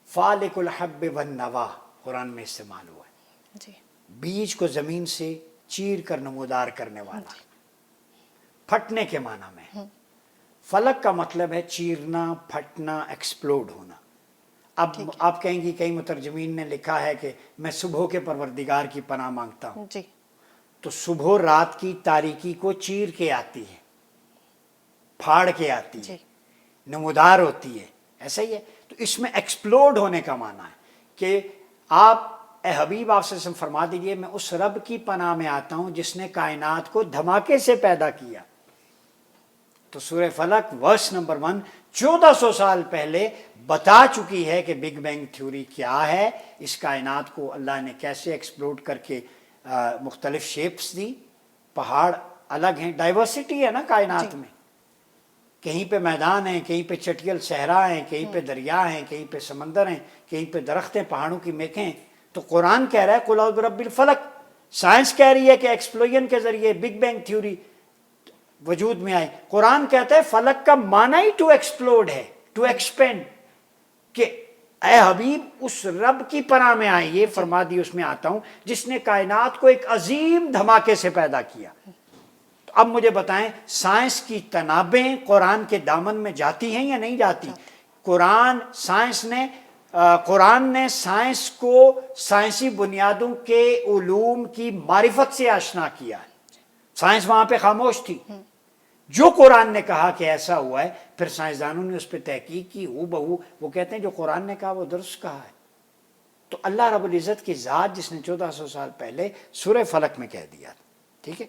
فالق الحب والنوا قرآن میں استعمال ہوا ہے. جی بیج کو زمین سے چیر کر نمودار کرنے والا، پھٹنے کے معنی میں. فلق کا مطلب ہے چیرنا، پھٹنا، ایکسپلوڈ ہونا. اب آپ کہیں گی کئی مترجمین نے لکھا ہے کہ میں صبح کے پروردگار کی پناہ مانگتا ہوں. جی تو صبح رات کی تاریکی کو چیر کے آتی ہے، پھاڑ کے آتی ہے، جی نمودار ہوتی ہے. ایسا ہی ہے. تو اس میں ایکسپلوڈ ہونے کا معنی ہے کہ آپ اے حبیب آپ سے فرما دیجئے میں اس رب کی پناہ میں آتا ہوں جس نے کائنات کو دھماکے سے پیدا کیا. تو سورہ فلق ورس نمبر 1 1400 سال پہلے بتا چکی ہے کہ بگ بینگ تھیوری کیا ہے، اس کائنات کو اللہ نے کیسے ایکسپلوڈ کر کے مختلف شیپس دی. پہاڑ الگ ہیں، ڈائیورسٹی ہے نا کائنات میں. کہیں پہ میدان ہیں، کہیں پہ چٹیل صحرا ہیں، کہیں پہ دریا ہیں، کہیں پہ سمندر ہیں، کہیں پہ درخت ہیں، پہاڑوں کی میکیں ہیں. تو قرآن کہہ رہا ہے قل اعوذ برب الفلق. سائنس کہہ رہی ہے کہ ایکسپلوژن کے ذریعے بگ بینگ تھیوری وجود میں آئی. قرآن کہتا ہے فلک کا معنی ہی ٹو ایکسپلوڈ ہے، ٹو ایکسپینڈ، کہ اے حبیب اس رب کی پناہ میں آئے. یہ فرما دی اس میں آتا ہوں جس نے کائنات کو ایک عظیم دھماکے سے پیدا کیا. تو اب مجھے بتائیں سائنس کی تنابیں قرآن کے دامن میں جاتی ہیں یا نہیں جاتی؟ قرآن نے سائنس کو سائنسی بنیادوں کے علوم کی معرفت سے آشنا کیا ہے. سائنس وہاں پہ خاموش تھی. جو قرآن نے کہا کہ ایسا ہوا ہے، پھر سائنسدانوں نے اس پہ تحقیق کی ہو بہو. وہ کہتے ہیں جو قرآن نے کہا وہ درست کہا ہے. تو اللہ رب العزت کی ذات جس نے 1400 سال پہلے سورہ فلق میں کہہ دیا. ٹھیک ہے.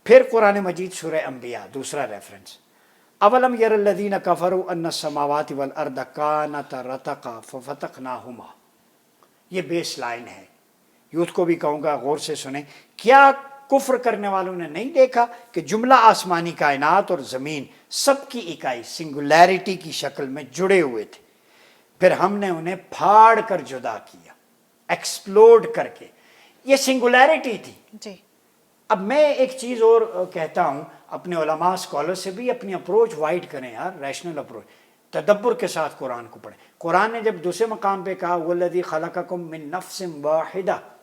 پھر قرآن مجید سورہ انبیاء دوسرا ریفرنس. اولم یر الذین کفروا ان السماوات والارض کانتا رتقا ففتقناہما. یہ بیس لائن ہے. یوتھ کو بھی کہوں گا غور سے سنیں. کیا کفر کرنے والوں نے نہیں دیکھا کہ جملہ آسمانی کائنات اور زمین سب کی اکائی سنگولیرٹی کی شکل میں جڑے ہوئے تھے، پھر ہم نے انہیں پھاڑ کر جدا کیا، ایکسپلوڈ کر کے. یہ سنگولیرٹی تھی. جی اب میں ایک چیز اور کہتا ہوں اپنے علماء اسکالر سے بھی اپنی اپروچ وائڈ کریں یار، ریشنل اپروچ، تدبر کے ساتھ قرآن کو پڑھیں. قرآن نے جب دوسرے مقام پہ کہا وَالَّذِي خَلَقَكُم مِّن نَفْسٍ وَاحِدَةٍ،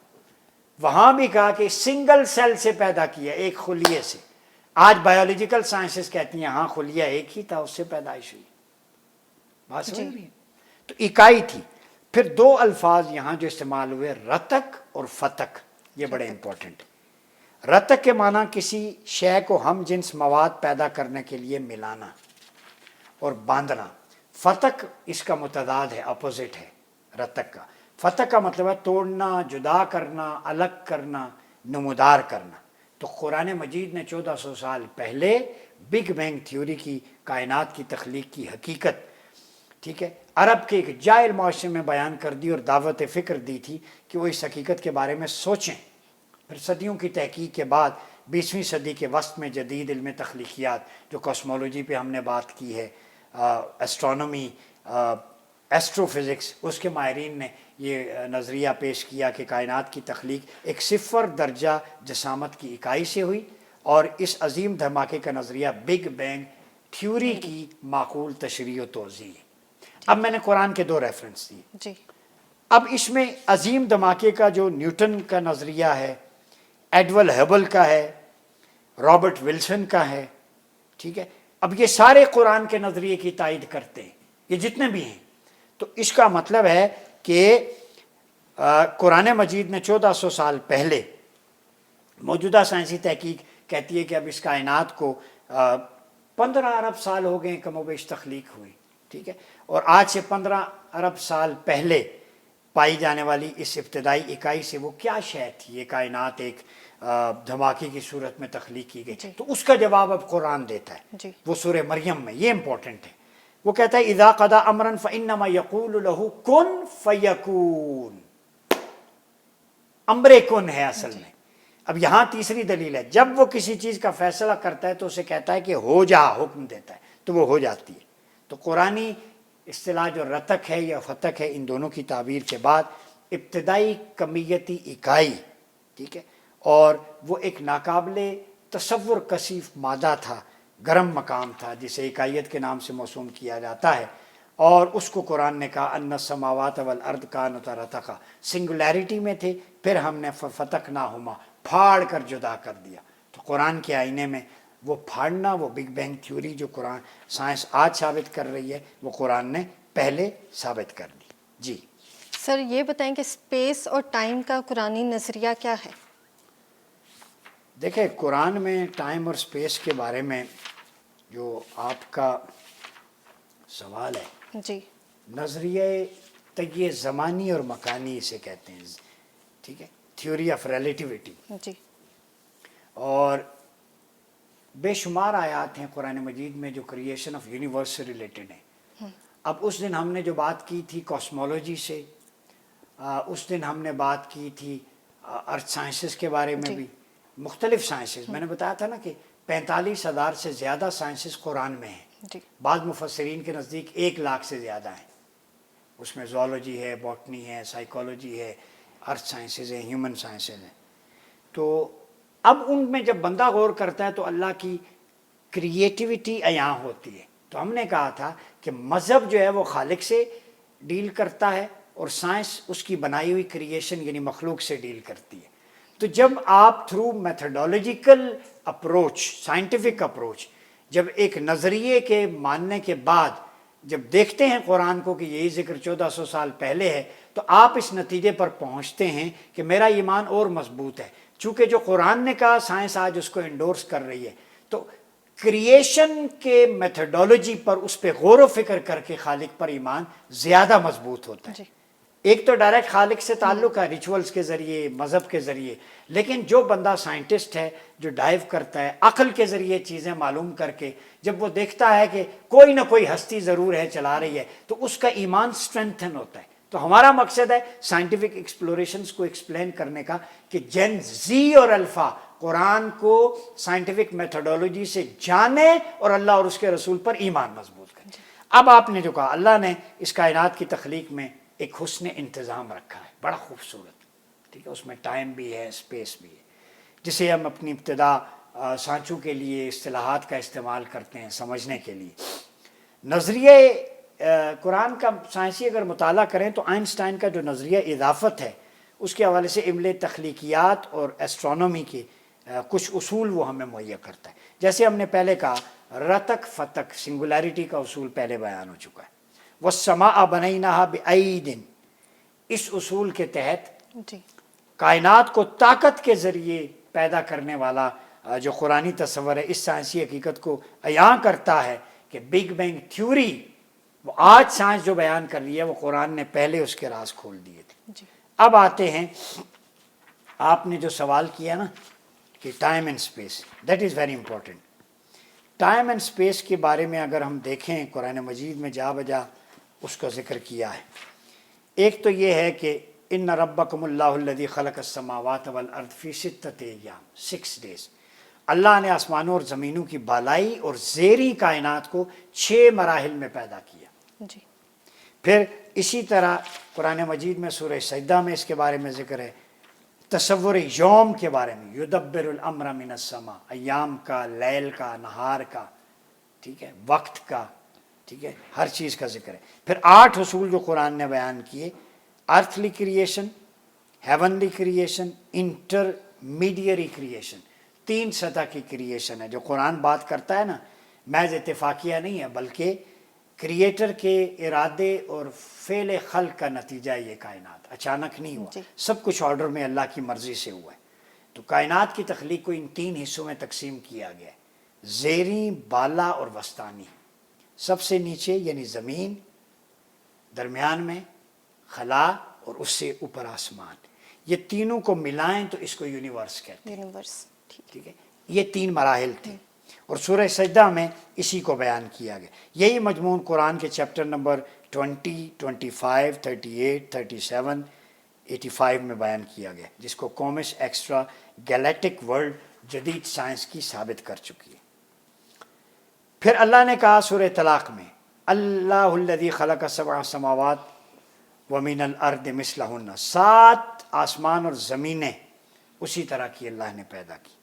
وہاں بھی کہا کہ سنگل سیل سے پیدا کیا، ایک خلیے سے. آج بایولوجیکل سائنسز کہتی ہیں ہاں خلیہ ایک ہی تھا، اس سے پیدائش ہوئی. بات سمجھ رہی ہے؟ تو اکائی تھی. پھر دو الفاظ یہاں جو استعمال ہوئے رتق اور فتق، یہ بڑے امپورٹنٹ. رتق کے معنی کسی شے کو ہم جنس مواد پیدا کرنے کے لیے ملانا اور باندھنا. فتق اس کا متضاد ہے، اپوزٹ ہے رتق کا. فتق کا مطلب ہے توڑنا، جدا کرنا، الگ کرنا، نمودار کرنا. تو قرآن مجید نے 1400 سال پہلے بگ بینگ تھیوری کی، کائنات کی تخلیق کی حقیقت، ٹھیک ہے، عرب کے ایک جاہل معاشرے میں بیان کر دی اور دعوت فکر دی تھی کہ وہ اس حقیقت کے بارے میں سوچیں. پھر صدیوں کی تحقیق کے بعد 20ویں صدی کے وسط میں جدید علم تخلیقیات جو کاسمولوجی پہ ہم نے بات کی ہے، ایسٹرونومی، ایسٹرو فزکس، اس کے ماہرین نے یہ نظریہ پیش کیا کہ کائنات کی تخلیق ایک صفر درجہ جسامت کی اکائی سے ہوئی، اور اس عظیم دھماکے کا نظریہ بگ بینگ تھیوری کی معقول تشریح و توضیح ہے. اب میں نے قرآن کے دو ریفرنس دیے. جی اب اس میں عظیم دھماکے کا جو نیوٹن کا نظریہ ہے، ایڈول ہبل کا ہے، رابرٹ ولسن کا ہے، ٹھیک ہے. اب یہ سارے قرآن کے نظریے کی تائید کرتے ہیں، یہ جتنے بھی ہیں. تو اس کا مطلب ہے کہ قرآن مجید نے 1400 سال پہلے، موجودہ سائنسی تحقیق کہتی ہے کہ اب اس کائنات کو 15 ارب سال ہو گئے کم و بیش تخلیق ہوئی، ٹھیک ہے. اور آج سے 15 ارب سال پہلے پائی جانے والی اس ابتدائی اکائی سے وہ کیا شے تھی؟ یہ کائنات ایک دھماکے کی صورت میں تخلیق کی گئی. تو اس کا جواب اب قرآن دیتا ہے. وہ سورہ مریم میں، یہ امپورٹنٹ ہے. وہ کہتا ہے اذا قضا امرا فانما یقول له کن فیکون. امر کن ہے اصل میں. اب یہاں تیسری دلیل ہے، جب وہ کسی چیز کا فیصلہ کرتا ہے تو اسے کہتا ہے کہ ہو جا، حکم دیتا ہے. تو وہ ہو جاتی ہے. تو قرآنی اصطلاح جو رتق ہے یا فتق ہے، ان دونوں کی تعبیر کے بعد ابتدائی کمیتی اکائی، ٹھیک ہے، اور وہ ایک ناقابل تصور کثیف مادہ تھا، گرم مقام تھا، جسے اکائیت کے نام سے موسوم کیا جاتا ہے، اور اس کو قرآن نے کہا ان السماوات والارض کانتا رتقا، سنگولیرٹی میں تھے، پھر ہم نے فتقناہما، پھاڑ کر جدا کر دیا. تو قرآن کے آئینے میں وہ پھاڑنا، وہ بگ بینگ تھیوری جو قرآن سائنس آج ثابت کر رہی ہے، وہ قرآن نے پہلے ثابت کر دی. جی سر یہ بتائیں کہ اسپیس اور ٹائم کا قرآنی نظریہ کیا ہے؟ دیکھیں، قرآن میں ٹائم اور اسپیس کے بارے میں جو آپ کا سوال ہے، جی نظریہ تجزیہ زمانی اور مکانی اسے کہتے ہیں، ٹھیک ہے، تھیوری آف ریلیٹیوٹی. جی اور بے شمار آیات ہیں قرآن مجید میں جو کریشن آف یونیورس سے ریلیٹڈ ہیں. اب اس دن ہم نے جو بات کی تھی کاسمولوجی سے، اس دن ہم نے بات کی تھی ارتھ سائنسز کے بارے میں جی. بھی، مختلف سائنسز. میں نے بتایا تھا نا کہ 45,000 سے زیادہ سائنسز قرآن میں ہیں. جی بعض مفسرین کے نزدیک 1,00,000 سے زیادہ ہیں. اس میں زوالوجی ہے، باٹنی ہے، سائیکالوجی ہے، ارتھ سائنسز ہیں، ہیومن سائنسز ہیں. تو اب ان میں جب بندہ غور کرتا ہے تو اللہ کی کریٹیوٹی عیاں ہوتی ہے. تو ہم نے کہا تھا کہ مذہب جو ہے وہ خالق سے ڈیل کرتا ہے اور سائنس اس کی بنائی ہوئی کریشن یعنی مخلوق سے ڈیل کرتی ہے. تو جب آپ through methodological approach, scientific approach, جب ایک نظریے کے ماننے کے بعد جب دیکھتے ہیں قرآن کو کہ یہی ذکر 1400 سال پہلے ہے، تو آپ اس نتیجے پر پہنچتے ہیں کہ میرا ایمان اور مضبوط ہے. چونکہ جو قرآن نے کہا سائنس آج اس کو انڈورس کر رہی ہے، تو کریشن کے میتھڈولوجی پر، اس پہ غور و فکر کر کے خالق پر ایمان زیادہ مضبوط ہوتا ہے. جی ایک تو ڈائریکٹ خالق سے تعلق ہے ریچولز کے ذریعے، مذہب کے ذریعے، لیکن جو بندہ سائنٹسٹ ہے، جو ڈائیو کرتا ہے عقل کے ذریعے چیزیں معلوم کر کے، جب وہ دیکھتا ہے کہ کوئی نہ کوئی ہستی ضرور ہے چلا رہی ہے، تو اس کا ایمان اسٹرینتھن ہوتا ہے. تو ہمارا مقصد ہے سائنٹیفک ایکسپلوریشنز کو ایکسپلین کرنے کا کہ جن زی اور الفا قرآن کو سائنٹیفک میتھڈولوجی سے جانے اور اللہ اور اس کے رسول پر ایمان مضبوط کریں. اب آپ نے جو کہا، اللہ نے اس کائنات کی تخلیق میں ایک حسن انتظام رکھا ہے، بڑا خوبصورت، ٹھیک ہے، اس میں ٹائم بھی ہے، اسپیس بھی ہے، جسے ہم اپنی ابتدا سانچوں کے لیے اصطلاحات کا استعمال کرتے ہیں سمجھنے کے لیے. نظریہ قرآن کا سائنسی اگر مطالعہ کریں تو آئنسٹائن کا جو نظریہ اضافت ہے، اس کے حوالے سے علم تخلیقیات اور ایسٹرونومی کے کچھ اصول وہ ہمیں مہیا کرتا ہے. جیسے ہم نے پہلے کہا رتق فتق، سنگولیرٹی کا اصول پہلے بیان ہو چکا ہے. وَالسَّمَاءَ بَنَيْنَاهَا بِأَيْدٍ، اس اصول کے تحت جی کائنات کو طاقت کے ذریعے پیدا کرنے والا جو قرآنی تصور ہے، اس سائنسی حقیقت کو عیاں کرتا ہے کہ بگ بینگ تھیوری، وہ آج سائنس جو بیان کر رہی ہے، وہ قرآن نے پہلے اس کے راز کھول دیے تھے. جی اب آتے ہیں، آپ نے جو سوال کیا نا کہ time and space, that is very important. Time and space کے بارے میں اگر ہم دیکھیں قرآن مجید میں جا بجا اس کا ذکر کیا ہے. ایک تو یہ ہے کہ ان ربکم اللہ الذی خلق السماوات والارض فی ستۃ ایام، 6 days. اللہ نے آسمانوں اور زمینوں کی بالائی اور زیریں کائنات کو 6 مراحل میں پیدا کیا. جی پھر اسی طرح قرآن مجید میں سورہ سجدہ میں اس کے بارے میں ذکر ہے، تصور یوم کے بارے میں، یدبر الامر من السماء، ایام کا، لیل کا، نہار کا، ٹھیک ہے، وقت کا، ٹھیک ہے، ہر چیز کا ذکر ہے. پھر 8 اصول جو قرآن نے بیان کیے، earthly creation, heavenly creation, intermediary creation, 3 سطح کی کریشن ہے. جو قرآن بات کرتا ہے نا، محض اتفاقیہ نہیں ہے، بلکہ کریٹر کے ارادے اور فعل خلق کا نتیجہ یہ کائنات، اچانک نہیں ہوا، جی سب کچھ آرڈر میں اللہ کی مرضی سے ہوا ہے. تو کائنات کی تخلیق کو ان 3 حصوں میں تقسیم کیا گیا ہے، زیریں، بالا اور وسطانی. سب سے نیچے یعنی زمین، درمیان میں خلا، اور اس سے اوپر آسمان. یہ تینوں کو ملائیں تو اس کو یونیورس کہتے ہیں، یونیورس. ٹھیک ہے. یہ 3 مراحل تھے اور سورہ سجدہ میں اسی کو بیان کیا گیا. یہی مضمون قرآن کے چیپٹر نمبر 20، 25، 38، 37، 85 میں بیان کیا گیا، جس کو کومس ایکسٹرا گیلیکٹک ورلڈ جدید سائنس کی ثابت کر چکی ہے. پھر اللہ نے کہا سورہ طلاق میں اللہ الذی خلق سبع سماوات ومن الارض مثلہن، 7 آسمان اور زمینیں اسی طرح کی اللہ نے پیدا کی،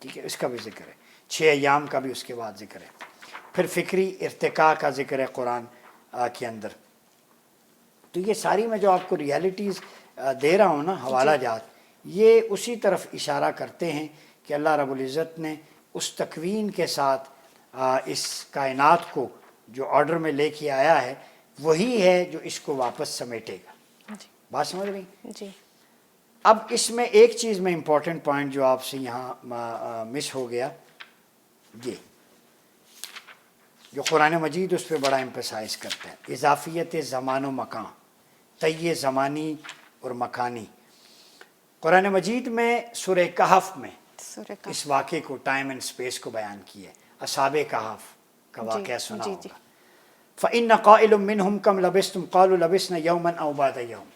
ٹھیک ہے، اس کا بھی ذکر ہے، 6 ایام کا بھی اس کے بعد ذکر ہے، پھر فکری ارتقاء کا ذکر ہے قرآن کے اندر۔ تو یہ ساری میں جو آپ کو ریالٹیز دے رہا ہوں نا، حوالہ جات، یہ اسی طرف اشارہ کرتے ہیں کہ اللہ رب العزت نے اس تکوین کے ساتھ اس کائنات کو جو آرڈر میں لے کے آیا ہے وہی ہے جو اس کو واپس سمیٹے گا۔ بات سمجھ رہی؟ جی۔ اب اس میں ایک چیز میں امپورٹنٹ پوائنٹ جو آپ سے یہاں مس ہو گیا، یہ جو قرآن مجید اس پہ بڑا امپسائز کرتا ہے، اضافیت زمان و مکان، تیہ زمانی اور مکانی۔ قرآن مجید میں سورہ کہف میں اس واقعے کو، ٹائم اینڈ سپیس کو بیان کیا ہے۔ اصحاب کہف کا واقعہ سنا ہوگا۔ فَإِنَّ قَائِلٌ مِّنْهُمْ كَمْ لَبِثْتُمْ قَالُوا لَبِثْنَا يَوْمًا أَوْ بَعْضَ يَوْمٍ،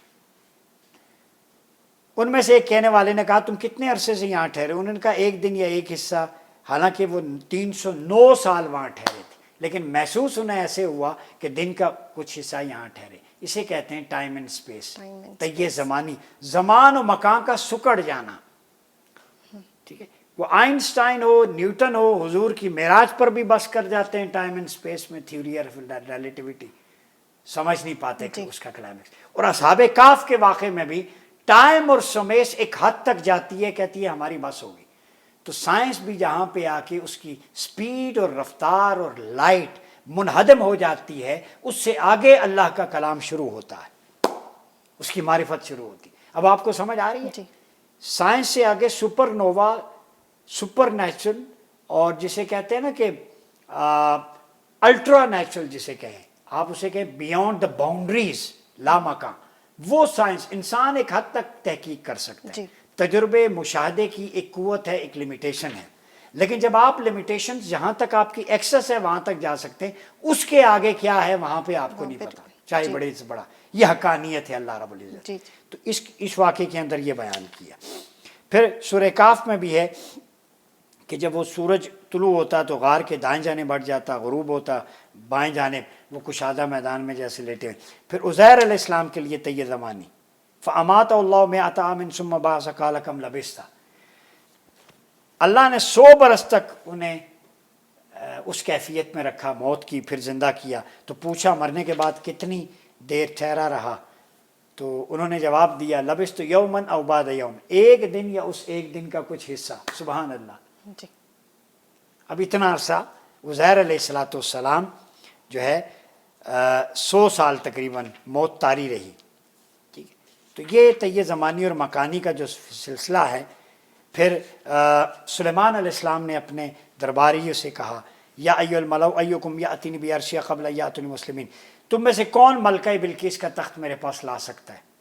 ان میں سے ایک کہنے والے نے کہا تم کتنے عرصے سے یہاں ٹھہرے؟ انہوں نے کہا ایک دن یا ایک حصہ، حالانکہ وہ 309 سال وہاں ٹھہرے تھے، لیکن محسوس انہیں ایسے ہوا کہ دن کا کچھ حصہ یہاں ٹھہرے۔ اسے کہتے ہیں ٹائم اینڈ سپیس، تیہ زمانی، زمان و مکان کا سکڑ جانا، ٹھیک ہے۔ وہ آئنسٹائن ہو، نیوٹن ہو، حضور کی معراج پر بھی بس کر جاتے ہیں ٹائم اینڈ سپیس میں، تھیوری آف ریلیٹیوٹی، سمجھ نہیں پاتے کہ اس کا کلائمیکس۔ اور اصحاب کہف کے واقعے میں بھی ٹائم اور سمیس ایک حد تک جاتی ہے، کہتی ہے ہماری بس ہوگی۔ تو سائنس بھی جہاں پہ آ کے اس کی سپیڈ اور رفتار اور لائٹ منہدم ہو جاتی ہے، اس سے آگے اللہ کا کلام شروع ہوتا ہے، اس کی معرفت شروع ہوتی ہے۔ اب آپ کو سمجھ آ رہی ہے؟ سائنس سے آگے سپر نووا، سپر نیچرل، اور جسے کہتے ہیں نا کہ الٹرا نیچرل جسے کہیں، آپ اسے کہیں بیونڈ دا باؤنڈریز، لامکان، وہ سائنس انسان ایک حد تک تحقیق کر سکتا ہے۔ تجربے مشاہدے کی ایک قوت ہے، ایک لمیٹیشن ہے، لیکن جب آپ لمیٹیشن جہاں تک آپ کی ایکسس ہے وہاں تک جا سکتے ہیں، اس کے آگے کیا ہے وہاں پہ آپ کو نہیں پتا، چاہے بڑے سے بڑا۔ یہ حقانیت ہے اللہ رب العزت۔ تو اس واقعے کے اندر یہ بیان کیا۔ پھر سورہ کاف میں بھی ہے کہ جب وہ سورج طلوع ہوتا تو غار کے دائیں جانب بڑھ جاتا، غروب ہوتا بائیں جانب، وہ کشادہ میدان میں جیسے لیٹے ہوئے۔ پھر عزیر علیہ السلام کے لیے تیہ زمانی، فَأَمَاتَهُ اللَّهُ مِائَةَ عَامٍ ثُمَّ بَعَثَهُ قَالَ كَمْ لَبِثْتَ، اللہ نے 100 برس تک انہیں اس کیفیت میں رکھا، موت کی، پھر زندہ کیا، تو پوچھا مرنے کے بعد کتنی دیر ٹھہرا رہا؟ تو انہوں نے جواب دیا لبثت یوماً او بعد یوم، ایک دن یا اس ایک دن کا کچھ حصہ۔ سبحان اللہ۔ اب اتنا عرصہ عزیر علیہ السلام جو ہے 100 سال تقریباً موت طاری رہی، ٹھیک ہے۔ تو یہ تیہ زمانی اور مکانی کا جو سلسلہ ہے۔ پھر سلیمان علیہ السلام نے اپنے درباریوں سے کہا یا ایھا الملأ ایکم یأتینی بعرشہا قبل ان یأتونی مسلمین، تم میں سے کون ملکہ بلقیس کا تخت میرے پاس لا سکتا ہے؟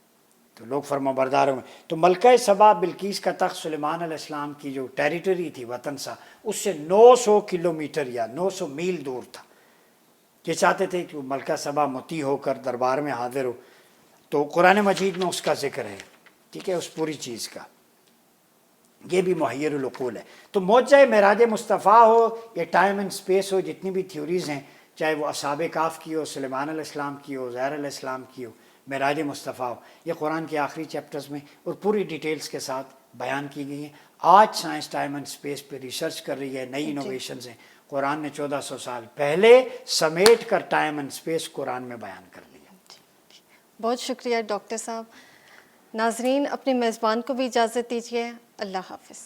تو لوگ فرمانبردار ہوئے۔ تو ملکہ سبا بلقیس کا تخت سلیمان علیہ السلام کی جو ٹیریٹری تھی، وطن سا، اس سے 900 کلومیٹر یا 900 میل دور تھا۔ یہ چاہتے تھے کہ ملکہ سبا مطیع ہو کر دربار میں حاضر ہو، تو قرآن مجید میں اس کا ذکر ہے، ٹھیک ہے، اس پوری چیز کا۔ یہ بھی محیر العقول ہے۔ تو معجزہ معراج مصطفیٰ ہو یا ٹائم اینڈ سپیس ہو، جتنی بھی تھیوریز ہیں، چاہے وہ اصحاب کہف کی ہو، سلیمان علیہ السلام کی ہو، عزیر علیہ السلام کی ہو، معراج مصطفیٰ ہو، یہ قرآن کے آخری چیپٹرز میں اور پوری ڈیٹیلز کے ساتھ بیان کی گئی ہیں۔ آج سائنس ٹائم اینڈ سپیس پہ ریسرچ کر رہی ہے، نئی انوویشنز ہیں۔ قرآن نے 1400 سال پہلے سمیٹ کر ٹائم اینڈ سپیس قرآن میں بیان کر لیا۔ بہت شکریہ ڈاکٹر صاحب۔ ناظرین، اپنے میزبان کو بھی اجازت دیجیے۔ اللہ حافظ۔